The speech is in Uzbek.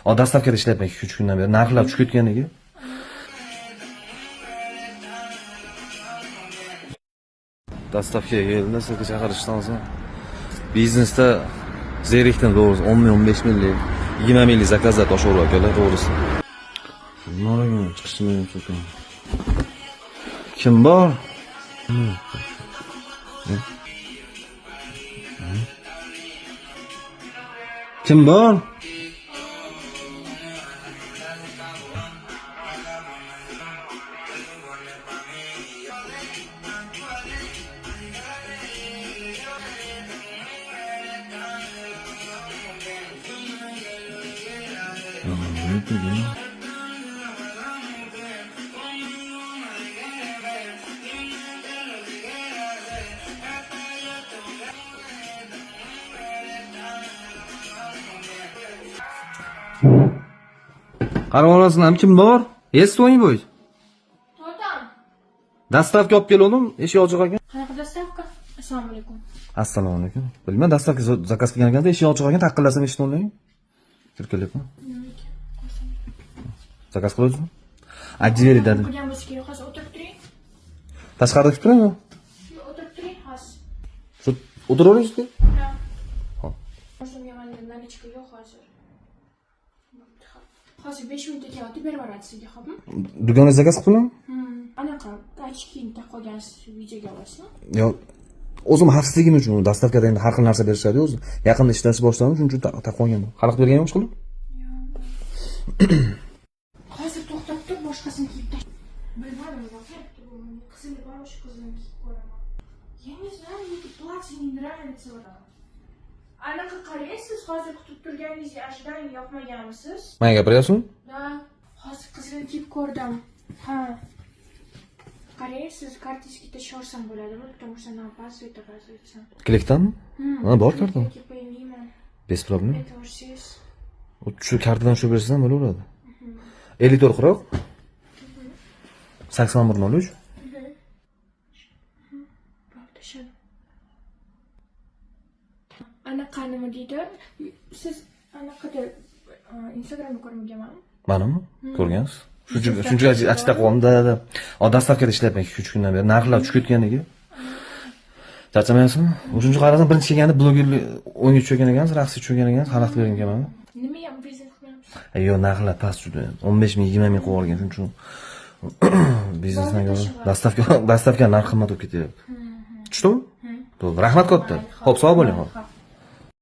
Dastavkada ishlayapman 2-3 kundan beri. Narxlar tushib ketganiga. Dastavkaga keldi, sizga chaqirishdan so'ng biznesda zerikdim to'g'risi. 10 ming, 15 minglik, 20 minglik zakazlar toshaveryaptilar to'g'risi. Nimaga chiqishim kerak? Kim bor? Kim bor? Qarab olasizlarmi, kim bor? Есть кто-нибудь? Кто там? Dastavka olib keldim, eshik ochiq ekan. Qanaqa dastavka? Assalomu alaykum. Assalomu alaykum. Bilmayman, dastavka zakaz qilgan ekanda eshik ochiq ekan, taqillasam eshitib oling. Kirib kelyapman. Zakaz qilyapsizmi? Ajjeri dedi. Qilgan bo'lsa kerak, hozir o'tirib turing. Tashqarida kutib turaymi? O'tirib turing, hozir. Shu o'tiraverishdi. Hop. O'zimga mana nalichka yo'q hozir. Hozir 5 minutga kelib berib yuboradi sizga, xo'pmi? Do'konga zakaz qildim. Anaqa ochkin taqib qo'ygansiz, videoga olasizmi? Yo'q. O'zim xavfsizligim uchun dastavkada endi har xil narsa berishadi o'zi. Yaqinda ishlashni boshladim, shuning uchun taqib qo'yganman. Xalaqit bergan yo'q qilib. Hozir to'xtab tur, boshqasini kiyib tash. Bilmadim, qizimga bor o'sha qizni kiyib ko'raman. Я не знаю, мне платье не нравится. Anaqa qaraysiz, hozir kutib turganingizga ожидание yoqmaganmisiz? Menga gapiryapsizmi? Da, hozir qizni kiyib ko'rdim. Ha. Qaraysiz, kartochka tashorsam bo'ladimi? Потому что нам пасует, оказывается. Klikdanmi? Ha, bor karta. Без проблем. Это уж здесь. Shu kartadan shu bersam bo'laveradi. 54 quruq. 8103. Anaqa nima deydi? Siz anaqada Instagramda ko'rmaganman. Manimi? Ko'rgansiz? Shuncha achita qo'yamda. Dastavkada ishlayapman 2-3 kundan beri. Narxlar tushib ketganiga. Charchamayapsizmi? O'shuncha qarasam birinchi kelganda blogerlik o'yinga tushgan ekansiz, raqsga tushgan ekansiz, xalaqit bergan ekanman. Nima ham biznes qilamiz? Yo'q, narxlar past juda. 15 ming, 20 ming qo'yib olgan, shuning uchun biznesdan ko'ra dastavka narxi qimmat bo'lib ketyapti. Tushdingmi? To'g'ri. Rahmat katta. Xo'p, sog' bo'ling.